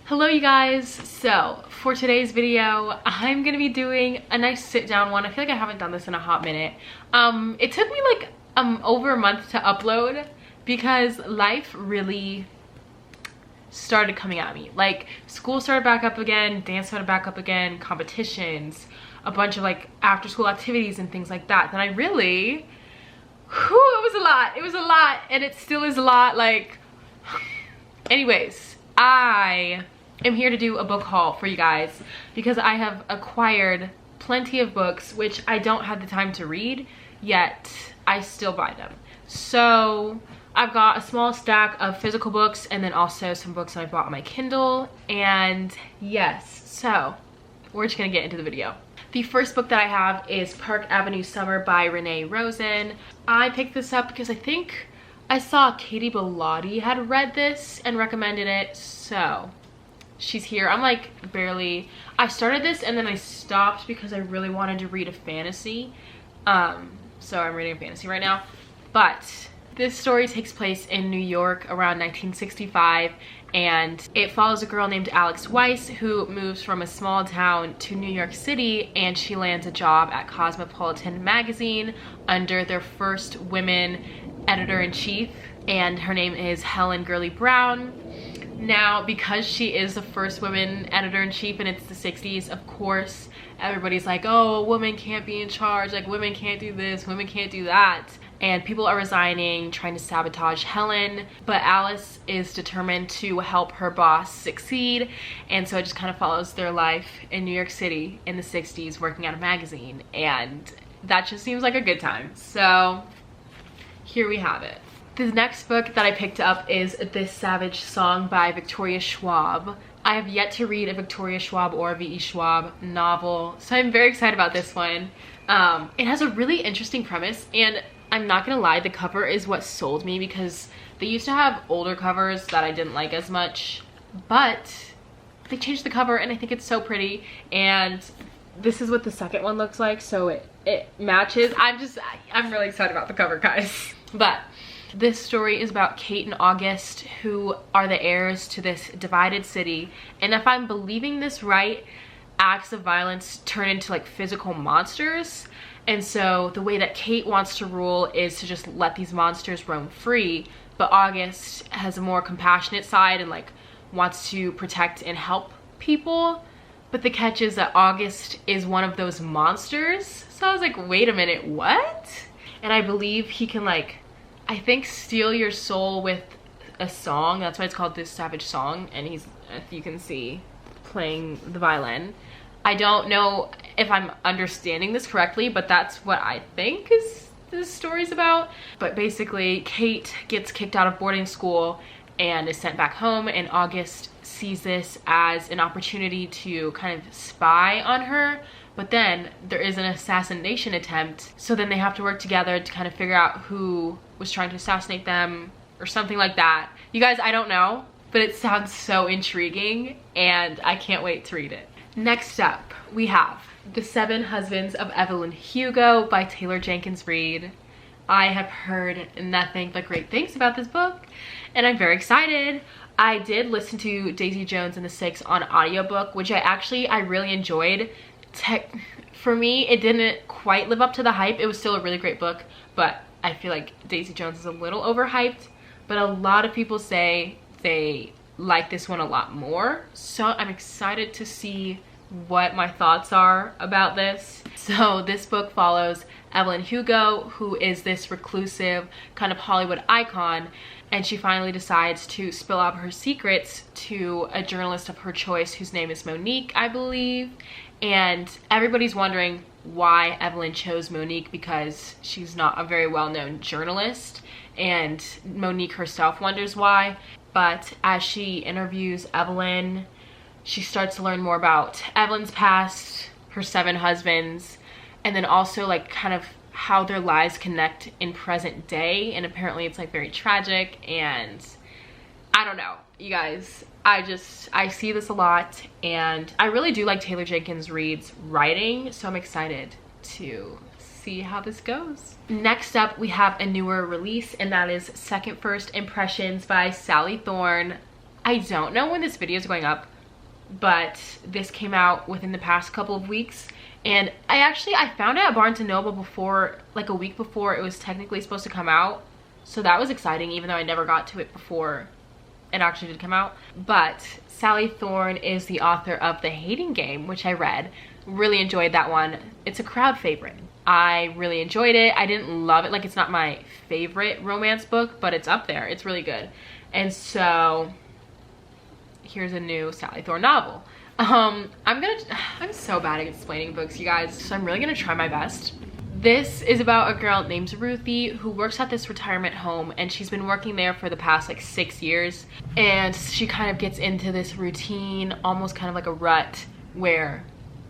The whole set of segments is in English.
Hello you guys. So for today's video, I'm gonna be doing a nice sit down one. I feel like I haven't done this in a hot minute. It took me like over a month to upload because life really started coming at me. Like school started back up again, dance started back up again, competitions, a bunch of like after school activities and things like that. Then I really, it was a lot and it still is a lot. Like anyways, I am here to do a book haul for you guys because I have acquired plenty of books which I don't have the time to read, yet I still buy them. So I've got a small stack of physical books and then also some books that I bought on my Kindle. And yes, so we're just gonna get into the video. The first book that I have is Park Avenue Summer by Renee Rosen. I picked this up because I think I saw Katie Bellotti had read this and recommended it, so she's here. I'm like I started this and then I stopped because I really wanted to read a fantasy. So I'm reading a fantasy right now. But this story takes place in New York around 1965, and it follows a girl named Alex Weiss who moves from a small town to New York City, and she lands a job at Cosmopolitan magazine under their first women editor-in-chief, and her name is Helen Gurley Brown. Now, because she is the first woman editor-in-chief and it's the 60s, of course, everybody's like, oh, a woman can't be in charge, like women can't do this, women can't do that. And people are resigning, trying to sabotage Helen, but Alice is determined to help her boss succeed, and so it just kind of follows their life in New York City in the 60s working at a magazine, and that just seems like a good time. So here we have it. The next book that I picked up is This Savage Song by Victoria Schwab. I have yet to read a Victoria Schwab or V.E. Schwab novel, so I'm very excited about this one. It has a really interesting premise, and I'm not gonna lie, the cover is what sold me because they used to have older covers that I didn't like as much, but they changed the cover and I think it's so pretty, and this is what the second one looks like, so it matches. I'm really excited about the cover, guys. But this story is about Kate and August, who are the heirs to this divided city, and if I'm believing this right, acts of violence turn into like physical monsters. And so the way that Kate wants to rule is to just let these monsters roam free, but August has a more compassionate side and like wants to protect and help people. But the catch is that August is one of those monsters. So I was like, wait a minute, what? And I believe he can like, I think, steal your soul with a song. That's why it's called This Savage Song. And he's, if you can see, playing the violin. I don't know if I'm understanding this correctly, but that's what I think this story's about. But basically, Kate gets kicked out of boarding school and is sent back home, and August sees this as an opportunity to kind of spy on her. But then there is an assassination attempt, so then they have to work together to kind of figure out who was trying to assassinate them or something like that. You guys, I don't know, but it sounds so intriguing and I can't wait to read it. Next up, we have The Seven Husbands of Evelyn Hugo by Taylor Jenkins Reid. I have heard nothing but great things about this book, and I'm very excited. I did listen to Daisy Jones and the Six on audiobook, which I really enjoyed. For me, it didn't quite live up to the hype. It was still a really great book, but I feel like Daisy Jones is a little overhyped, but a lot of people say they like this one a lot more, so I'm excited to see what my thoughts are about this. So this book follows Evelyn Hugo, who is this reclusive kind of Hollywood icon, and she finally decides to spill out her secrets to a journalist of her choice whose name is Monique, I believe. And everybody's wondering why Evelyn chose Monique because she's not a very well-known journalist, and Monique herself wonders why. But as she interviews Evelyn, she starts to learn more about Evelyn's past, her 7 husbands, and then also like kind of how their lives connect in present day. And apparently it's like very tragic, and I don't know, you guys, I see this a lot, and I really do like Taylor Jenkins Reid's writing, so I'm excited to see how this goes. Next up, we have a newer release, and that is Second First Impressions by Sally Thorne. I don't know when this video is going up, but this came out within the past couple of weeks. And I found it at Barnes & Noble before, like a week before it was technically supposed to come out. So that was exciting, even though I never got to it before it actually did come out. But Sally Thorne is the author of The Hating Game, which I read. Really enjoyed that one. It's a crowd favorite. I really enjoyed it. I didn't love it. Like, it's not my favorite romance book, but it's up there. It's really good. And so here's a new Sally Thorne novel. I'm so bad at explaining books, you guys, so I'm really gonna try my best. This is about a girl named Ruthie who works at this retirement home, and she's been working there for the past like 6 years, and she kind of gets into this routine, almost kind of like a rut, where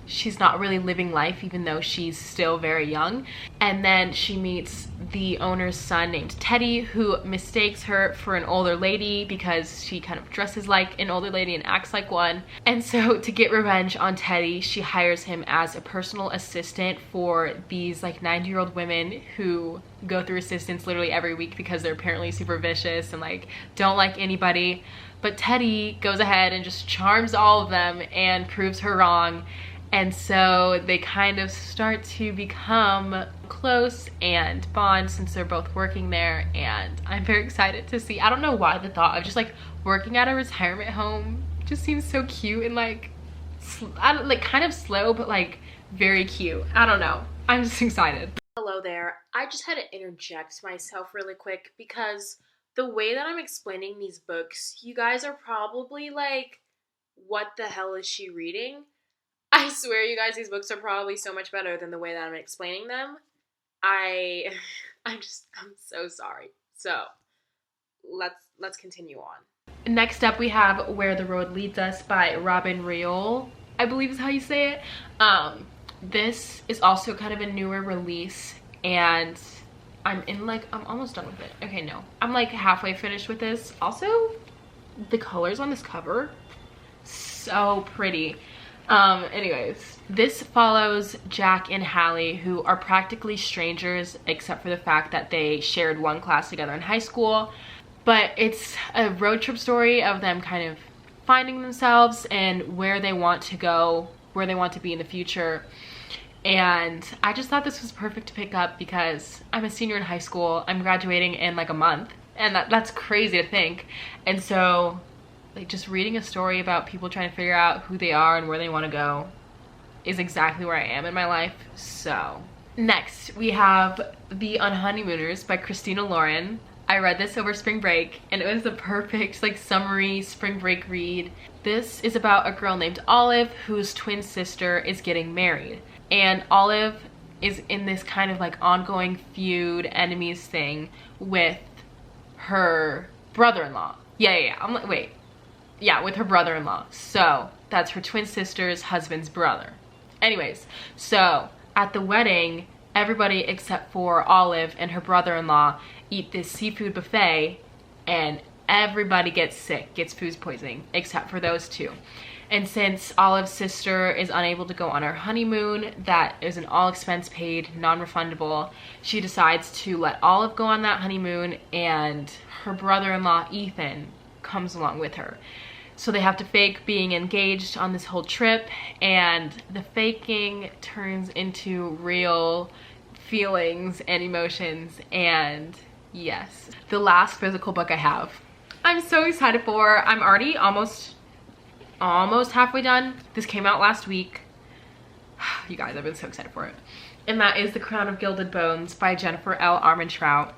she's not really living life even though she's still very young. And then she meets the owner's son named Teddy, who mistakes her for an older lady because she kind of dresses like an older lady and acts like one. And so to get revenge on Teddy, she hires him as a personal assistant for these like 90-year-old women who go through assistance literally every week because they're apparently super vicious and like don't like anybody. But Teddy goes ahead and just charms all of them and proves her wrong. And so they kind of start to become close and bond since they're both working there. And I'm very excited to see. I don't know why the thought of just like working at a retirement home just seems so cute and like kind of slow, but like very cute. I don't know. I'm just excited. Hello there. I just had to interject myself really quick because the way that I'm explaining these books, you guys are probably like, what the hell is she reading? I swear, you guys, these books are probably so much better than the way that I'm explaining them. I'm so sorry. So let's continue on. Next up, we have Where the Road Leads Us by Robin Riol, I believe is how you say it. This is also kind of a newer release, and I'm almost done with it. Okay, no, I'm like halfway finished with this. Also, the colors on this cover, so pretty. Anyways, this follows Jack and Hallie, who are practically strangers except for the fact that they shared one class together in high school. But it's a road trip story of them kind of finding themselves and where they want to go, where they want to be in the future. And I just thought this was perfect to pick up because I'm a senior in high school. I'm graduating in like a month, and that's crazy to think. And so like just reading a story about people trying to figure out who they are and where they want to go is exactly where I am in my life. So next we have The Honeymooners by Christina Lauren. I read this over spring break and it was the perfect like summery spring break read. This is about a girl named Olive whose twin sister is getting married, and Olive is in this kind of like ongoing feud, enemies thing with her brother-in-law. I'm like, wait. Yeah, with her brother-in-law. So that's her twin sister's husband's brother. Anyways, so at the wedding, everybody except for Olive and her brother-in-law eat this seafood buffet, and everybody gets sick, gets food poisoning, except for those two. And since Olive's sister is unable to go on her honeymoon, that is an all expense paid, non-refundable, she decides to let Olive go on that honeymoon, and her brother-in-law Ethan comes along with her. So they have to fake being engaged on this whole trip, and the faking turns into real feelings and emotions. And yes, the last physical book I have, I'm so excited for. I'm already almost halfway done. This came out last week. You guys, I've been so excited for it. And that is The Crown of Gilded Bones by Jennifer L. Armentrout.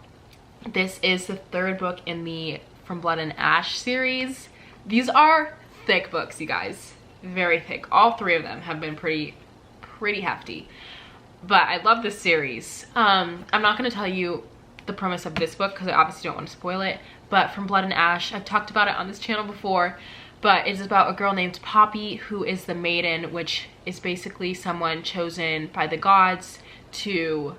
This is the third book in the From Blood and Ash series. These are thick books, you guys. Very thick. All three of them have been pretty hefty. But I love this series. I'm not going to tell you the premise of this book because I obviously don't want to spoil it. But From Blood and Ash, I've talked about it on this channel before. But it's about a girl named Poppy who is the maiden, which is basically someone chosen by the gods to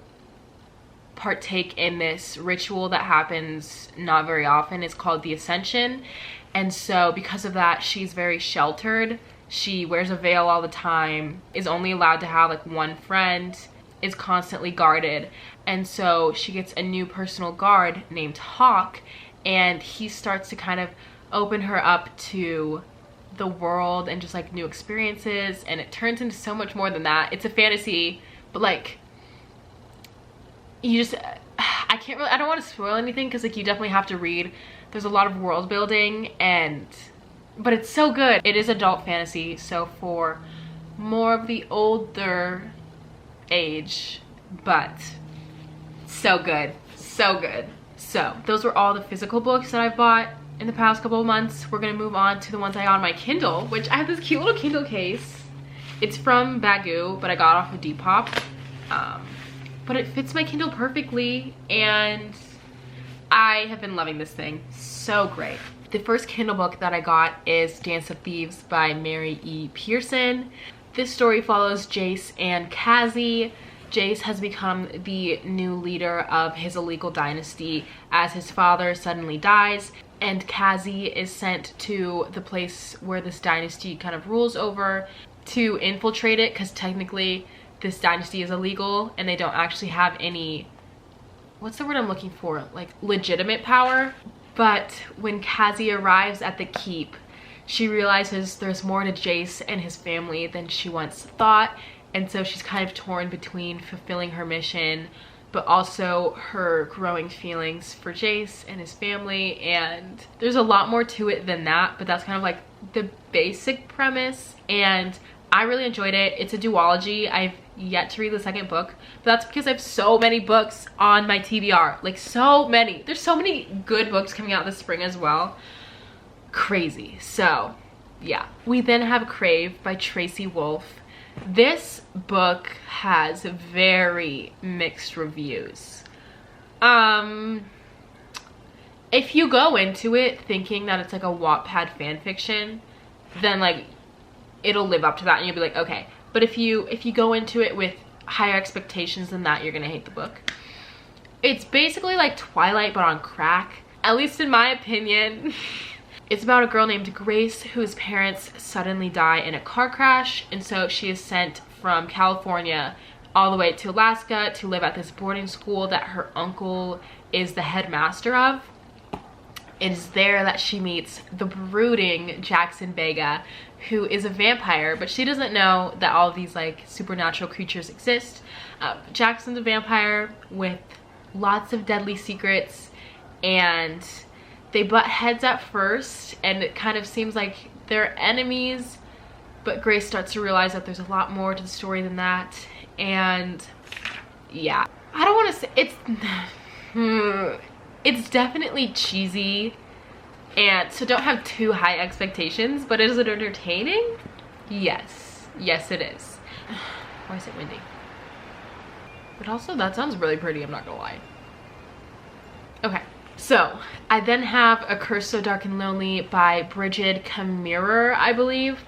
partake in this ritual that happens not very often. It's called the Ascension. And so because of that, she's very sheltered. She wears a veil all the time, is only allowed to have like one friend, is constantly guarded. And so she gets a new personal guard named Hawk, and he starts to kind of open her up to the world and just like new experiences, and it turns into so much more than that. It's a fantasy, but like you just I don't want to spoil anything because like you definitely have to read. There's a lot of world building, but it's so good. It is adult fantasy, so for more of the older age, but so good, so good. So those were all the physical books that I've bought in the past couple of months. We're gonna move on to the ones I got on my Kindle, which I have this cute little Kindle case. It's from Bagoo, but I got off of Depop. But it fits my Kindle perfectly, and I have been loving this thing. So great. The first Kindle book that I got is Dance of Thieves by Mary E. Pearson. This story follows Jace and Cassie. Jace has become the new leader of his illegal dynasty as his father suddenly dies, and Cassie is sent to the place where this dynasty kind of rules over to infiltrate it, because technically this dynasty is illegal and they don't actually have any, what's the word I'm looking for, like legitimate power. But when Cassie arrives at the keep, she realizes there's more to Jace and his family than she once thought, and so she's kind of torn between fulfilling her mission but also her growing feelings for Jace and his family. And there's a lot more to it than that, but that's kind of like the basic premise, and I really enjoyed it. It's a duology. I've yet to read the second book, but that's because I have so many books on my TBR, like so many. There's so many good books coming out this spring as well. Crazy. So yeah, we then have Crave by Tracy Wolff. This book has very mixed reviews. If you go into it thinking that it's like a Wattpad fan fiction, then like it'll live up to that and you'll be like, okay. But if you go into it with higher expectations than that, you're gonna hate the book. It's basically like Twilight but on crack, at least in my opinion. It's about a girl named Grace whose parents suddenly die in a car crash, and so she is sent from California all the way to Alaska to live at this boarding school that her uncle is the headmaster of. It is there that she meets the brooding Jackson Vega, who is a vampire, but she doesn't know that all of these like supernatural creatures exist. Jackson's a vampire with lots of deadly secrets, and they butt heads at first, and it kind of seems like they're enemies, but Grace starts to realize that there's a lot more to the story than that. And yeah, I don't want to say it's definitely cheesy, and so don't have too high expectations. But is it entertaining? Yes it is. Why is it windy? But also that sounds really pretty, I'm not gonna lie. Okay, so I then have A Curse So Dark and Lonely by Bridget Kamirer, I believe.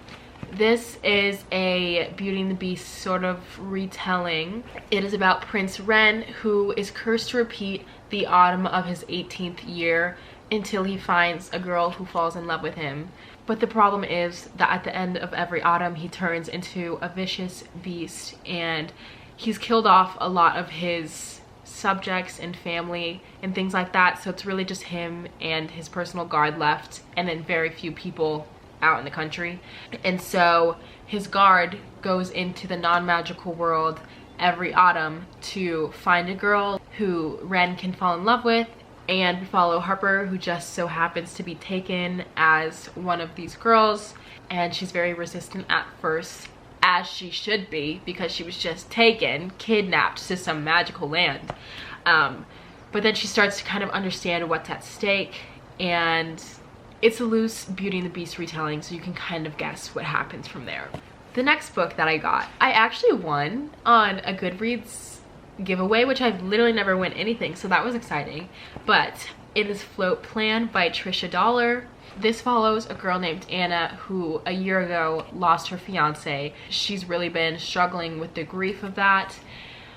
This is a Beauty and the Beast sort of retelling. It is about Prince Ren, who is cursed to repeat the autumn of his 18th year until he finds a girl who falls in love with him. But the problem is that at the end of every autumn, he turns into a vicious beast, and he's killed off a lot of his subjects and family and things like that. So it's really just him and his personal guard left, and then very few people out in the country. And so his guard goes into the non-magical world every autumn to find a girl who Ren can fall in love with. And we follow Harper, who just so happens to be taken as one of these girls, and she's very resistant at first, as she should be, because she was just taken, kidnapped to some magical land. But then she starts to kind of understand what's at stake, and it's a loose Beauty and the Beast retelling, so you can kind of guess what happens from there. The next book that I got, I actually won on a Goodreads giveaway, which I've literally never won anything, so that was exciting. But it is Float Plan by Trisha Dollar. This follows a girl named Anna who a year ago lost her fiance. She's really been struggling with the grief of that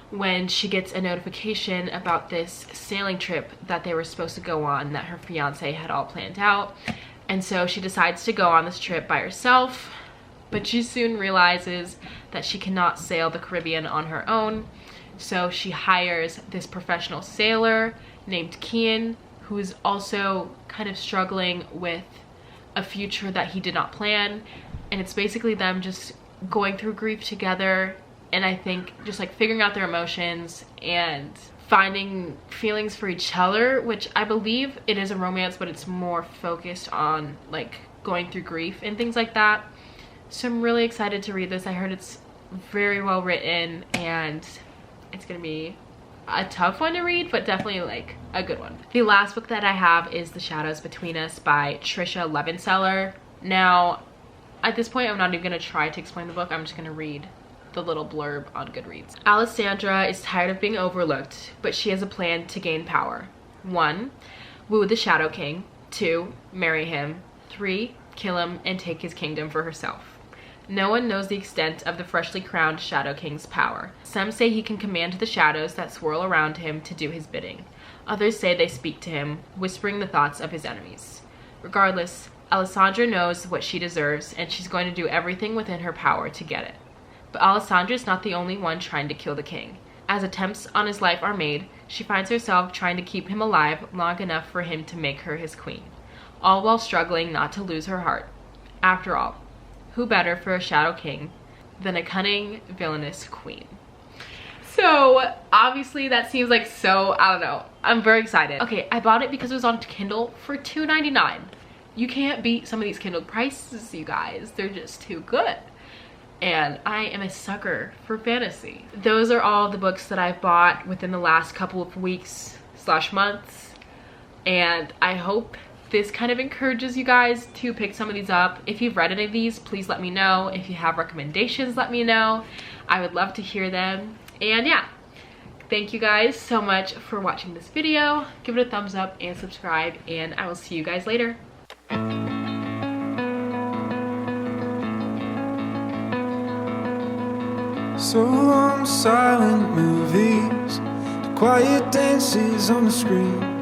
when she gets a notification about this sailing trip that they were supposed to go on that her fiance had all planned out. And so she decides to go on this trip by herself, but she soon realizes that she cannot sail the Caribbean on her own. So she hires this professional sailor named Kian, who is also kind of struggling with a future that he did not plan, and it's basically them just going through grief together, and I think just like figuring out their emotions and finding feelings for each other, which I believe it is a romance, but it's more focused on like going through grief and things like that. So I'm really excited to read this. I heard it's very well written, and it's gonna be a tough one to read, but definitely like a good one. The last book that I have is The Shadows Between Us by Trisha Levenseller. Now, at this point, I'm not even gonna try to explain the book. I'm just gonna read the little blurb on Goodreads. Alessandra is tired of being overlooked, but she has a plan to gain power. 1. Woo the Shadow King. 2. Marry him. 3. Kill him and take his kingdom for herself. No one knows the extent of the freshly crowned Shadow King's power. Some say he can command the shadows that swirl around him to do his bidding. Others say they speak to him, whispering the thoughts of his enemies. Regardless, Alessandra knows what she deserves, and she's going to do everything within her power to get it. But Alessandra is not the only one trying to kill the king. As attempts on his life are made, she finds herself trying to keep him alive long enough for him to make her his queen, all while struggling not to lose her heart. After all, who better for a Shadow King than a cunning, villainous queen? So obviously that seems like so, I don't know. I'm very excited. Okay, I bought it because it was on Kindle for $2.99. You can't beat some of these Kindle prices, you guys. They're just too good. And I am a sucker for fantasy. Those are all the books that I've bought within the last couple of weeks / months. And I hope this kind of encourages you guys to pick some of these up. If you've read any of these, please let me know. If you have recommendations, let me know. I would love to hear them. And yeah, thank you guys so much for watching this video. Give it a thumbs up and subscribe, and I will see you guys later. So long silent movies, the quiet dances on the screen.